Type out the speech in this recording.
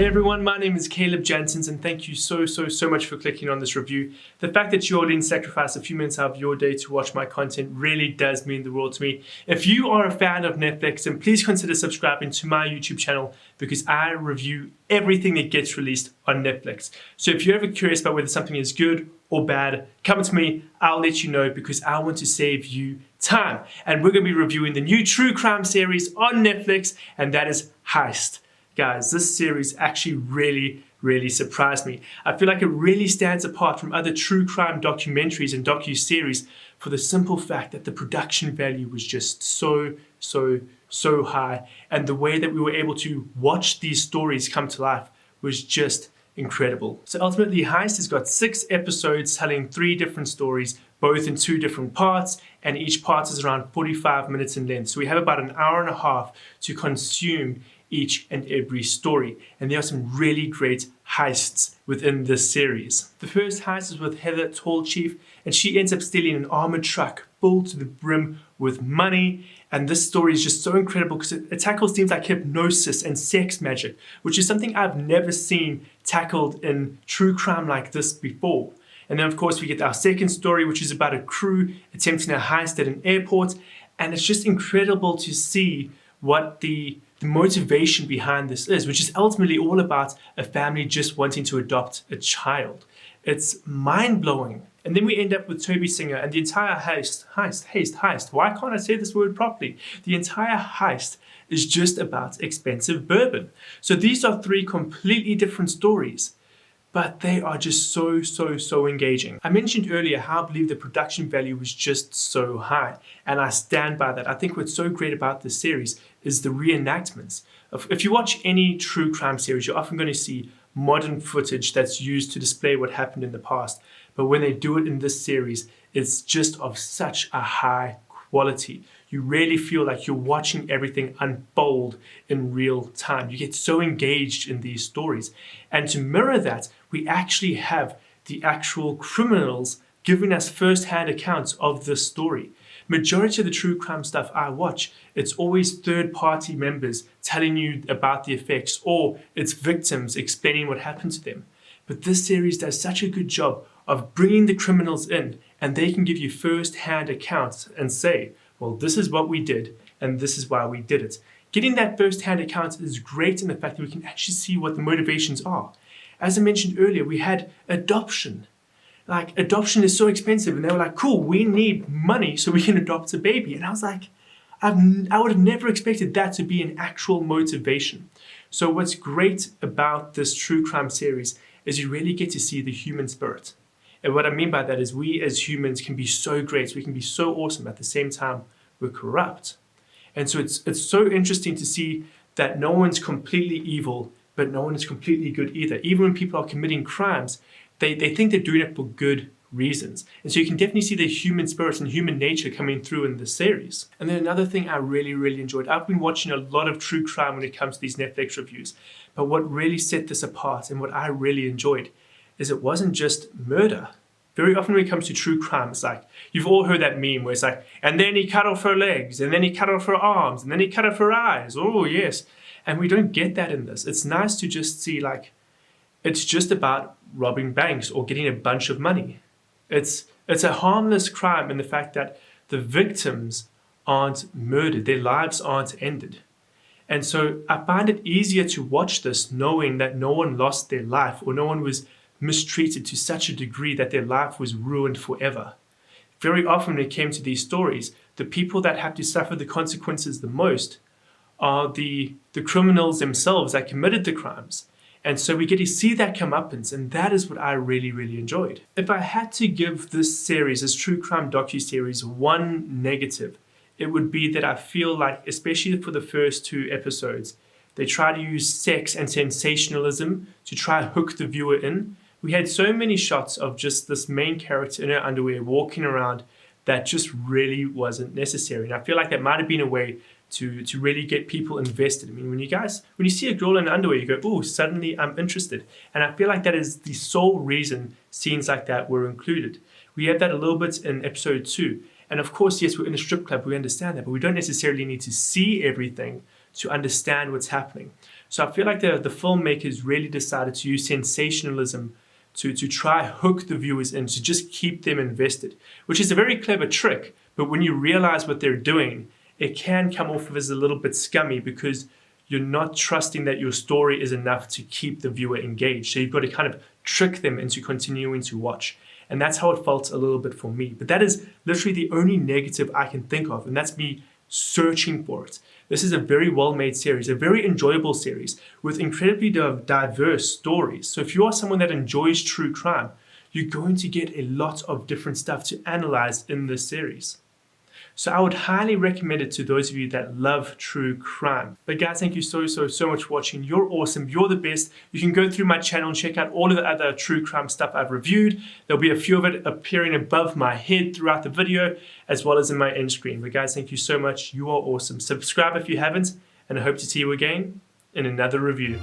Hey everyone, my name is Caleb Janssens and thank you so much for clicking on this review. The fact that you all didn't sacrifice a few minutes out of your day to watch my content really does mean the world to me. If you are a fan of Netflix, then please consider subscribing to my YouTube channel because I review everything that gets released on Netflix. So if you're ever curious about whether something is good or bad, come to me, I'll let you know because I want to save you time. And we're going to be reviewing the new true crime series on Netflix, and that is Heist. Guys, this series actually really surprised me. I feel like it really stands apart from other true crime documentaries and docuseries for the simple fact that the production value was just so high, and the way that we were able to watch these stories come to life was just incredible. So ultimately, Heist has got 6 episodes telling 3 different stories, both in 2 different parts, and each part is around 45 minutes in length. So we have about an hour and a half to consume each and every story, and there are some really great heists within this series. The first heist is with Heather Tallchief, and she ends up stealing an armored truck full to the brim with money. And this story is just so incredible because it tackles themes like hypnosis and sex magic, which is something I've never seen tackled in true crime like this before. And then of course we get our second story, which is about a crew attempting a heist at an airport, and it's just incredible to see what the motivation behind this is, which is ultimately all about a family just wanting to adopt a child. It's mind-blowing. And then we end up with Toby Singer and the entire heist. Why can't I say this word properly? The entire heist is just about expensive bourbon. So these are 3 completely different stories, but they are just so engaging. I mentioned earlier how I believe the production value was just so high, and I stand by that. I think what's so great about this series is the reenactments. If you watch any true crime series, you're often going to see modern footage that's used to display what happened in the past. But when they do it in this series, it's just of such a high quality. You really feel like you're watching everything unfold in real time. You get so engaged in these stories. And to mirror that, we actually have the actual criminals giving us first-hand accounts of this story. Majority of the true crime stuff I watch, it's always third-party members telling you about the effects, or it's victims explaining what happened to them. But this series does such a good job of bringing the criminals in, and they can give you first-hand accounts and say, well, this is what we did, and this is why we did it. Getting that first-hand account is great in the fact that we can actually see what the motivations are. As I mentioned earlier, we had adoption. Like, adoption is so expensive, and they were like, cool, we need money so we can adopt a baby. And I was like, I would have never expected that to be an actual motivation. So what's great about this true crime series is you really get to see the human spirit. And what I mean by that is we as humans can be so great, we can be so awesome, at the same time we're corrupt. And so it's so interesting to see that no one's completely evil, but no one is completely good either. Even when people are committing crimes, they think they're doing it for good reasons. And so you can definitely see the human spirit and human nature coming through in this series. And then another thing I really enjoyed, I've been watching a lot of true crime when it comes to these Netflix reviews, but what really set this apart and what I really enjoyed is it wasn't just murder. Very often when it comes to true crime, it's like, you've all heard that meme where it's like, and then he cut off her legs, and then he cut off her arms, and then he cut off her eyes. Oh yes. And we don't get that in this. It's nice to just see, like, it's just about robbing banks or getting a bunch of money. It's a harmless crime in the fact that the victims aren't murdered, their lives aren't ended. And so I find it easier to watch this knowing that no one lost their life or no one was mistreated to such a degree that their life was ruined forever. Very often when it came to these stories, the people that have to suffer the consequences the most are the criminals themselves that committed the crimes. And so we get to see that comeuppance, and that is what I really enjoyed. If I had to give this series, this true crime docuseries, one negative, it would be that I feel like, especially for the first 2 episodes, they try to use sex and sensationalism to try to hook the viewer in. We had so many shots of just this main character in her underwear walking around that just really wasn't necessary. And I feel like that might have been a way to really get people invested. I mean, when you see a girl in underwear, you go, ooh, suddenly I'm interested. And I feel like that is the sole reason scenes like that were included. We had that a little bit in episode 2. And of course, yes, we're in a strip club, we understand that, but we don't necessarily need to see everything to understand what's happening. So I feel like the filmmakers really decided to use sensationalism to try hook the viewers in, to just keep them invested, which is a very clever trick. But when you realize what they're doing, it can come off as a little bit scummy because you're not trusting that your story is enough to keep the viewer engaged. So you've got to kind of trick them into continuing to watch. And that's how it felt a little bit for me. But that is literally the only negative I can think of, and that's me searching for it. This is a very well-made series, a very enjoyable series with incredibly diverse stories. So if you are someone that enjoys true crime, you're going to get a lot of different stuff to analyze in this series. So I would highly recommend it to those of you that love true crime. But guys, thank you so much for watching. You're awesome. You're the best. You can go through my channel and check out all of the other true crime stuff I've reviewed. There'll be a few of it appearing above my head throughout the video, as well as in my end screen. But guys, thank you so much. You are awesome. Subscribe if you haven't, and I hope to see you again in another review.